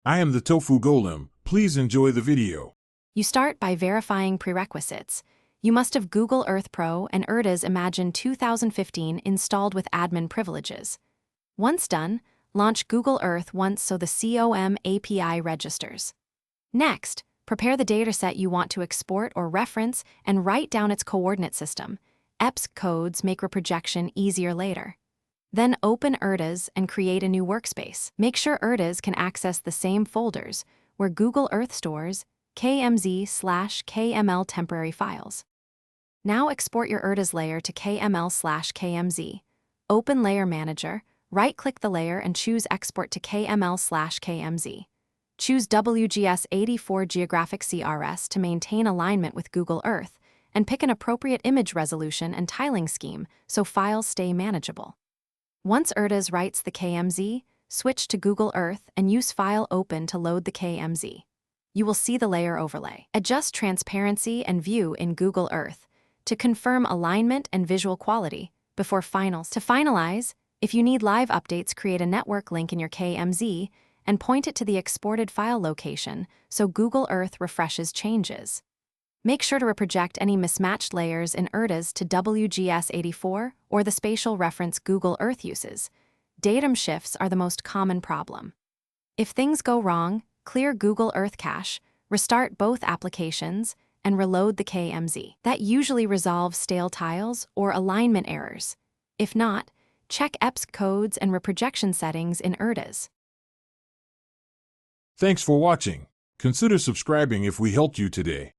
I am the Tofu Golem. Please enjoy the video. You start by verifying prerequisites. You must have Google Earth Pro and Erdas Imagine 2015 installed with admin privileges. Once done, launch Google Earth once so the COM API registers. Next, prepare the dataset you want to export or reference and write down its coordinate system. EPS codes make reprojection easier later. Then open Erdas and create a new workspace. Make sure Erdas can access the same folders where Google Earth stores KMZ/KML temporary files. Now export your Erdas layer to KML/KMZ. Open Layer Manager, right-click the layer and choose Export to KML/KMZ. Choose WGS84 Geographic CRS to maintain alignment with Google Earth, and pick an appropriate image resolution and tiling scheme so files stay manageable. Once Erdas writes the KMZ, switch to Google Earth and use File Open to load the KMZ. You will see the layer overlay. Adjust transparency and view in Google Earth to confirm alignment and visual quality before finals. To finalize, if you need live updates, create a network link in your KMZ and point it to the exported file location so Google Earth refreshes changes. Make sure to reproject any mismatched layers in Erdas to WGS84 or the spatial reference Google Earth uses. Datum shifts are the most common problem. If things go wrong, clear Google Earth cache, restart both applications, and reload the KMZ. That usually resolves stale tiles or alignment errors. If not, check EPS codes and reprojection settings in Erdas. Thanks for watching. Consider subscribing if we helped you today.